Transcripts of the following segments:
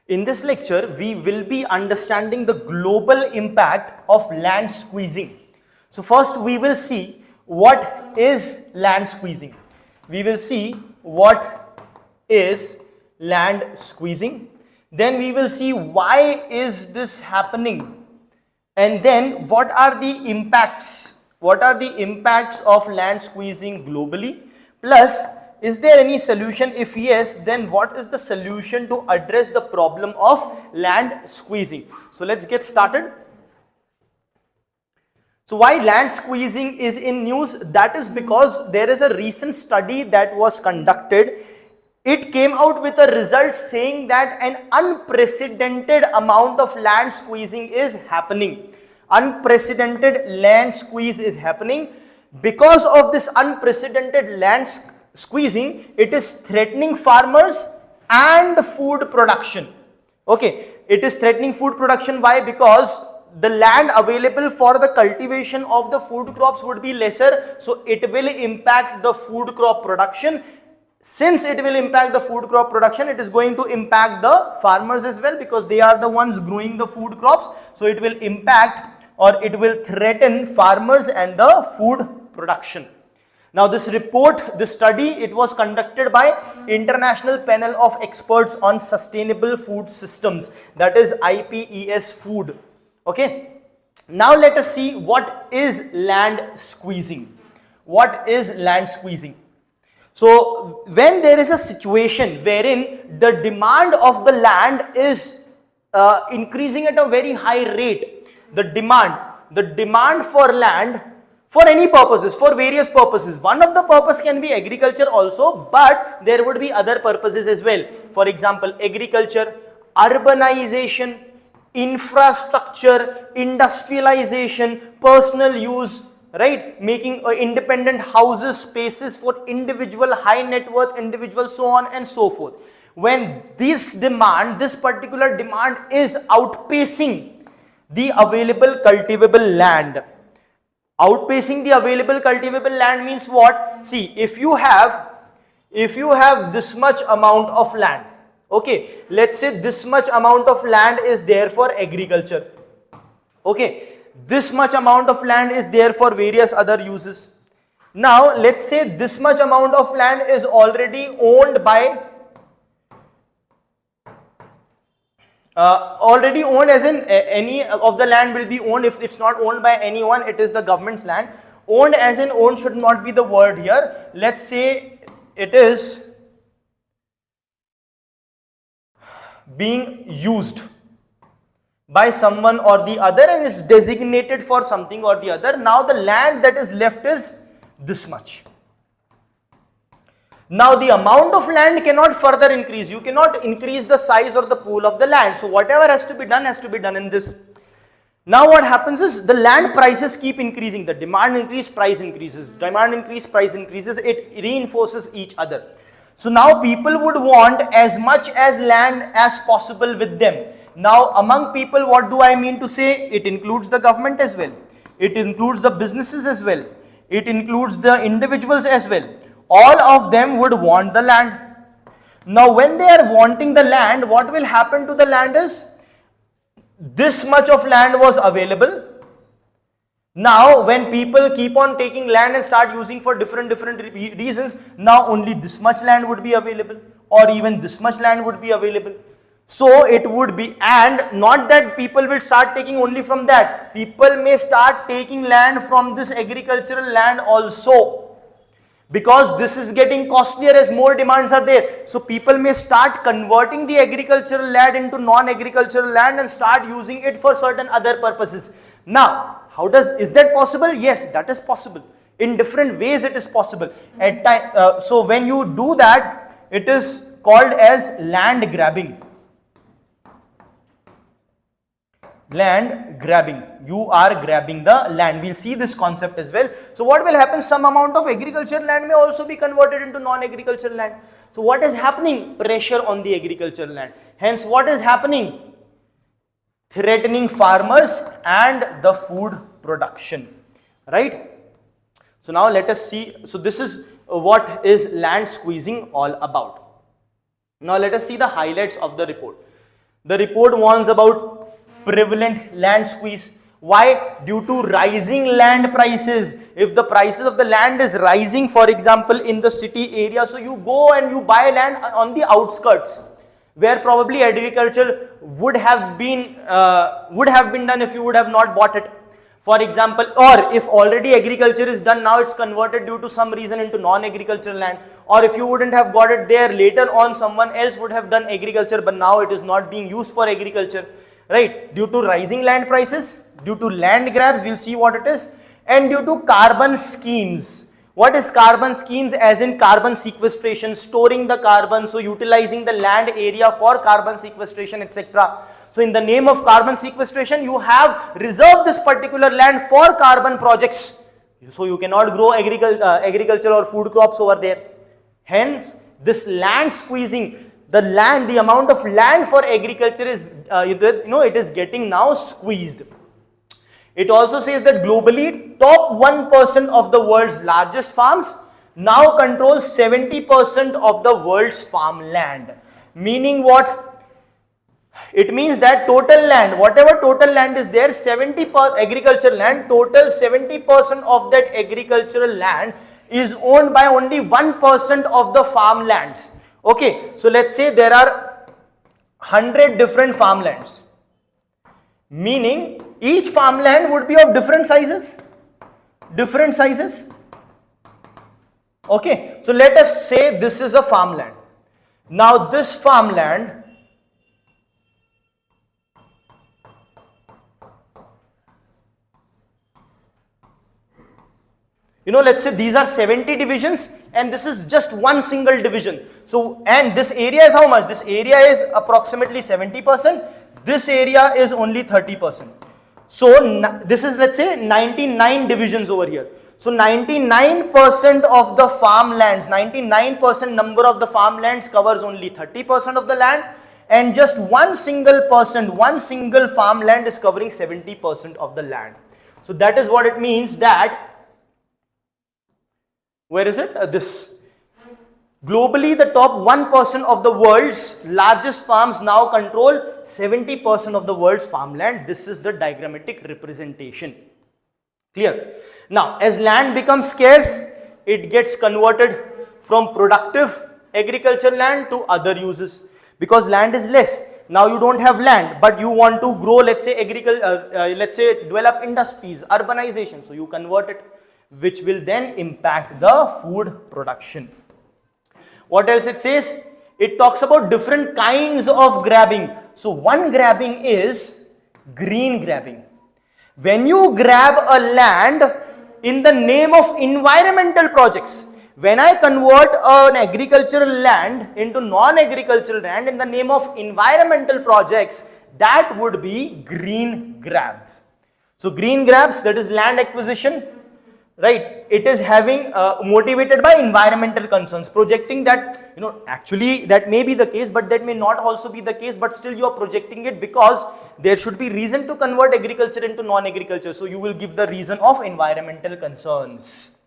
In this lecture, we will be understanding the global impact of land squeezing. So first we will see what is land squeezing. We will see what is land squeezing. Then we will see why is this happening. And then what are the impacts? What are the impacts of land squeezing globally? Plus, is there any solution? If yes, then what is the solution to address the problem of land squeezing? So let's get started. So why land squeezing is in news? That is because there is a recent study that was conducted. It came out with a result saying that an unprecedented amount of land squeezing is happening. Unprecedented land squeeze is happening. Because of this unprecedented land squeezing, it is threatening farmers and food production. Okay, it is threatening food production. Why? Because the land available for the cultivation of the food crops would be lesser, so it will impact the food crop production. Since it will impact the food crop production, it is going to impact the farmers as well, because they are the ones growing the food crops. So it will impact, or it will threaten farmers and the food production. Now this report, this study, it was conducted by International Panel of Experts on Sustainable Food Systems, that is IPES Food. Okay. Now let us see what is land squeezing. What is land squeezing? So when there is a situation wherein the demand of the land is increasing at a very high rate, the demand for land for any purposes, for various purposes. One of the purpose can be agriculture also, but there would be other purposes as well. For example, agriculture, urbanization, infrastructure, industrialization, personal use, right? Making independent houses, spaces for individual, high net worth individuals, so on and so forth. When this demand, this particular demand is outpacing the available cultivable land. Outpacing the available cultivable land means what? See, if you have this much amount of land, okay, let's say this much amount of land is there for agriculture, okay, this much amount of land is there for various other uses. Now let's say this much amount of land is already owned by as in any of the land will be owned. If it's not owned by anyone, it is the government's land. Owned as in owned should not be the word here. Let's say it is being used by someone or the other and is designated for something or the other. Now the land that is left is this much. Now the amount of land cannot further increase. You cannot increase the size or the pool of the land. So whatever has to be done in this. Now what happens is the land prices keep increasing. The demand increase, price increases. Demand increase, price increases. It reinforces each other. So now people would want as much as land as possible with them. Now among people, what do I mean to say? It includes the government as well. It includes the businesses as well. It includes the individuals as well. All of them would want the land. Now when they are wanting the land, what will happen to the land is, this much of land was available. Now when people keep on taking land and start using for different reasons, now only this much land would be available, or even this much land would be available. So it would be, and not that people will start taking only from that. People may start taking land from this agricultural land also, because this is getting costlier as more demands are there. So people may start converting the agricultural land into non-agricultural land and start using it for certain other purposes. Now, is that possible? Yes, that is possible. In different ways it is possible. So when you do that, it is called as land grabbing. Land grabbing. You are grabbing the land. We'll see this concept as well. So what will happen? Some amount of agricultural land may also be converted into non-agricultural land. So what is happening? Pressure on the agricultural land. Hence what is happening? Threatening farmers and the food production. Right? So now let us see. So this is what is land squeezing all about. Now let us see the highlights of the report. The report warns about prevalent land squeeze. Why? Due to rising land prices. If the prices of the land is rising, for example, in the city area, so you go and you buy land on the outskirts, where probably agriculture would have been done if you would have not bought it. For example, or if already agriculture is done, now it's converted due to some reason into non-agricultural land, or if you wouldn't have got it there, later on someone else would have done agriculture, but now it is not being used for agriculture, right? Due to rising land prices, due to land grabs, we'll see what it is, and due to carbon schemes. What is carbon schemes? As in carbon sequestration, storing the carbon, so utilizing the land area for carbon sequestration, etc. So in the name of carbon sequestration, you have reserved this particular land for carbon projects. So you cannot grow agriculture or food crops over there. Hence, this land squeezing, the amount of land for agriculture is, it is getting now squeezed. It also says that globally, top 1% of the world's largest farms now controls 70% of the world's farmland. Meaning what? It means that total land, whatever total land is there, 70% agricultural land, total 70% of that agricultural land is owned by only 1% of the farmlands. Okay, so let's say there are 100 different farmlands, meaning each farmland would be of different sizes. Okay, so let us say this is a farmland. Now this farmland, let's say these are 70 divisions and this is just one single division. So, and this area is how much? This area is approximately 70%. This area is only 30%. So, this is, let's say, 99 divisions over here. So, 99% of the farmlands, 99% number of the farmlands covers only 30% of the land, and just one single farmland is covering 70% of the land. So, that is what it means that, where is it? This. Globally, the top 1% of the world's largest farms now control 70% of the world's farmland. This is the diagrammatic representation. Clear? Now, as land becomes scarce, it gets converted from productive agricultural land to other uses. Because land is less. Now you don't have land, but you want to grow, let's say, develop industries, urbanization. So you convert it, which will then impact the food production. What else it says? It talks about different kinds of grabbing. So one grabbing is green grabbing. When you grab a land in the name of environmental projects, when I convert an agricultural land into non-agricultural land in the name of environmental projects, that would be green grabs. So green grabs, that is land acquisition, right? It is having motivated by environmental concerns, projecting that, actually that may be the case, but that may not also be the case, but still you are projecting it because there should be reason to convert agriculture into non-agriculture. So you will give the reason of environmental concerns.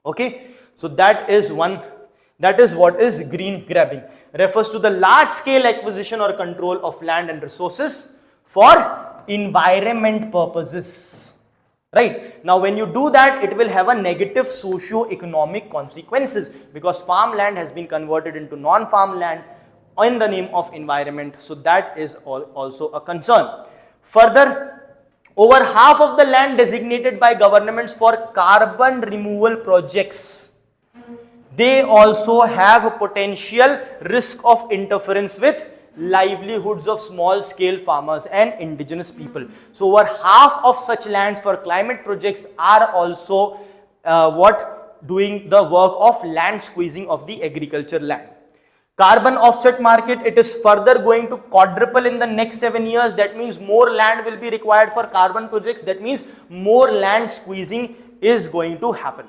Okay, so that is what is green grabbing. Refers to the large scale acquisition or control of land and resources for environment purposes. Right. Now, when you do that, it will have a negative socio-economic consequences because farmland has been converted into non-farmland in the name of environment. So, that is also a concern. Further, over half of the land designated by governments for carbon removal projects, they also have a potential risk of interference with livelihoods of small scale farmers and indigenous people. So over half of such lands for climate projects are also doing the work of land squeezing of the agriculture land. Carbon offset market, it is further going to quadruple in the next 7 years. That means more land will be required for carbon projects. That means more land squeezing is going to happen.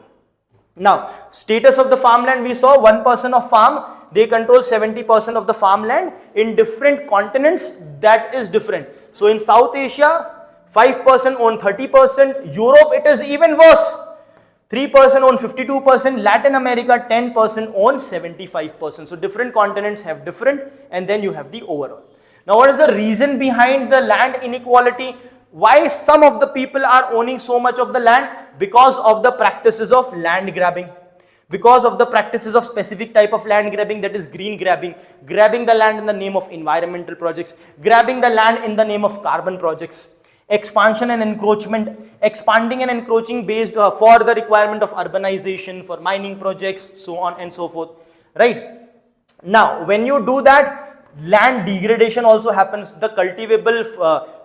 Now, status of the farmland, we saw 1% of farm, they control 70% of the farmland. In different continents, that is different. So in South Asia, 5% own 30%. Europe, it is even worse. 3% own 52%. Latin America, 10% own 75%. So different continents have different, and then you have the overall. Now, what is the reason behind the land inequality? Why some of the people are owning so much of the land? Because of the practices of land grabbing. Because of the practices of specific type of land grabbing, that is green grabbing, grabbing the land in the name of environmental projects, grabbing the land in the name of carbon projects, expansion and encroachment, expanding and encroaching based for the requirement of urbanization, for mining projects, so on and so forth, right? Now, when you do that, land degradation also happens. The cultivable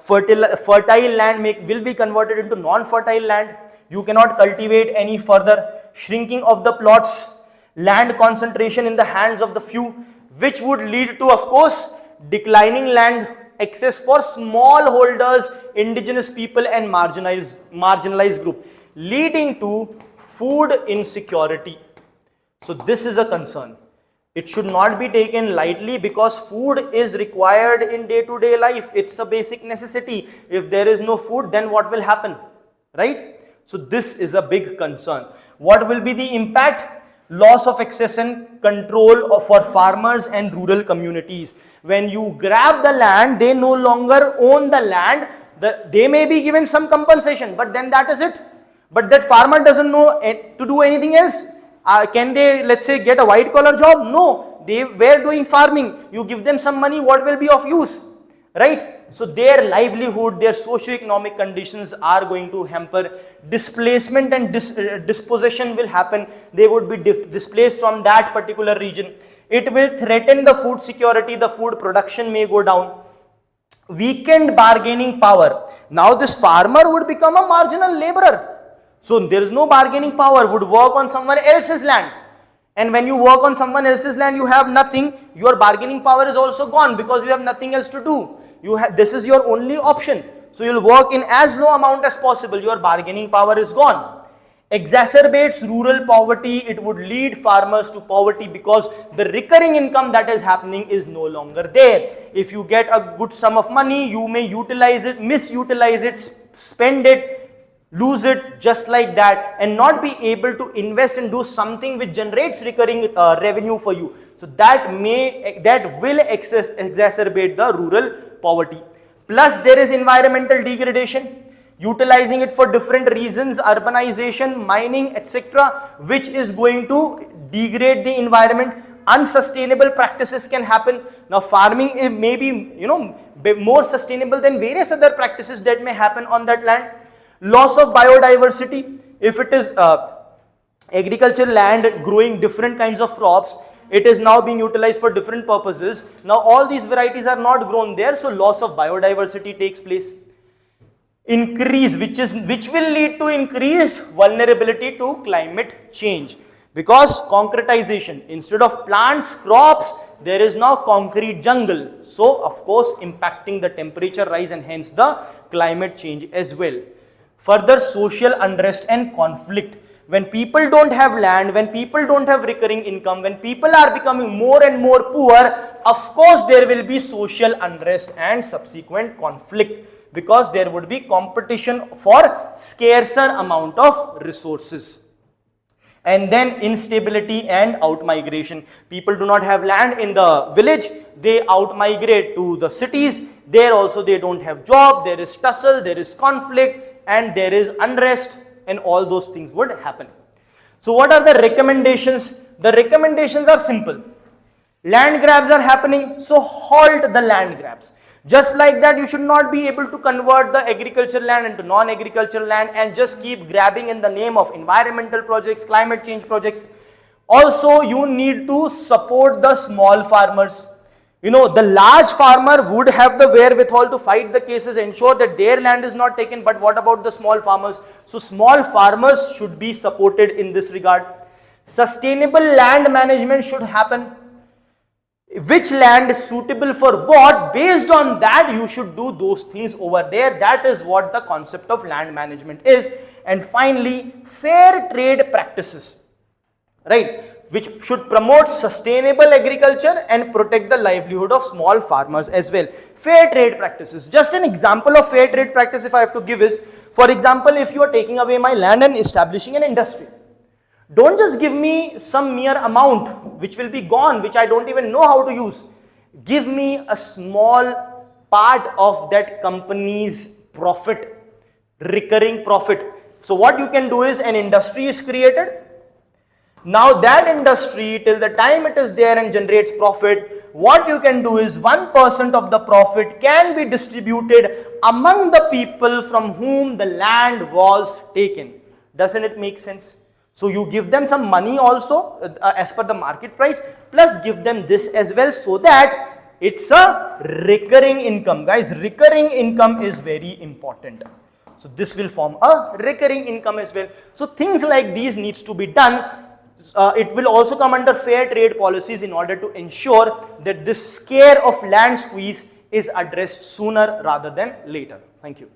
fertile land will be converted into non-fertile land. You cannot cultivate any further. Shrinking of the plots, land concentration in the hands of the few, which would lead to, of course, declining land access for small holders, indigenous people and marginalized group, leading to food insecurity. So this is a concern. It should not be taken lightly, because food is required in day-to-day life. It's a basic necessity. If there is no food, then what will happen, right? So this is a big concern. What will be the impact? Loss of access and control for farmers and rural communities. When you grab the land, they no longer own the land. They may be given some compensation, but then that is it. But that farmer doesn't know to do anything else. Can they, let's say, get a white collar job? No, they were doing farming. You give them some money, what will be of use, right? So their livelihood, their socio-economic conditions are going to hamper. Displacement and dispossession will happen. They would be displaced from that particular region. It will threaten the food security. The food production may go down. Weakened bargaining power. Now this farmer would become a marginal laborer. So there is no bargaining power, would work on someone else's land. And when you work on someone else's land, you have nothing. Your bargaining power is also gone, because you have nothing else to do. This is your only option. So you'll work in as low amount as possible. Your bargaining power is gone. Exacerbates rural poverty. It would lead farmers to poverty, because the recurring income that is happening is no longer there. If you get a good sum of money, you may utilize it, misutilize it, spend it, lose it just like that, and not be able to invest and do something which generates recurring revenue for you. So that will exacerbate the rural poverty. Plus there is environmental degradation, utilizing it for different reasons, urbanization, mining, etc., which is going to degrade the environment. Unsustainable practices can happen. Now farming may be, more sustainable than various other practices that may happen on that land. Loss of biodiversity. If it is agricultural land growing different kinds of crops, it is now being utilized for different purposes. Now all these varieties are not grown there, so loss of biodiversity takes place. Increase, which will lead to increased vulnerability to climate change, because concretization, instead of plants, crops, there is now concrete jungle. So of course impacting the temperature rise and hence the climate change as well. Further social unrest and conflict. When people don't have land, when people don't have recurring income, when people are becoming more and more poor, of course there will be social unrest and subsequent conflict, because there would be competition for scarcer amount of resources. And then instability and outmigration. People do not have land in the village, they outmigrate to the cities. There also they don't have job, there is tussle, there is conflict, and there is unrest, and all those things would happen. So what are the recommendations? The recommendations are simple. Land grabs are happening, so halt the land grabs. Just like that, you should not be able to convert the agricultural land into non-agricultural land and just keep grabbing in the name of environmental projects, climate change projects. Also, you need to support the small farmers. The large farmer would have the wherewithal to fight the cases, ensure that their land is not taken, but what about the small farmers? So small farmers should be supported in this regard. Sustainable land management should happen. Which land is suitable for what? Based on that, you should do those things over there. That is what the concept of land management is. And finally, fair trade practices, right? Which should promote sustainable agriculture and protect the livelihood of small farmers as well. Fair trade practices. Just an example of fair trade practice if I have to give is, for example, if you are taking away my land and establishing an industry, don't just give me some mere amount which will be gone, which I don't even know how to use. give me a small part of that company's profit, recurring profit. So what you can do is, an industry is created. Now that industry, till the time it is there and generates profit, what you can do is 1% of the profit can be distributed among the people from whom the land was taken. Doesn't it make sense? So you give them some money also as per the market price, plus give them this as well, so that it's a recurring income. Guys, recurring income is very important. So this will form a recurring income as well. So things like these needs to be done. It will also come under fair trade policies in order to ensure that this scare of land squeeze is addressed sooner rather than later. Thank you.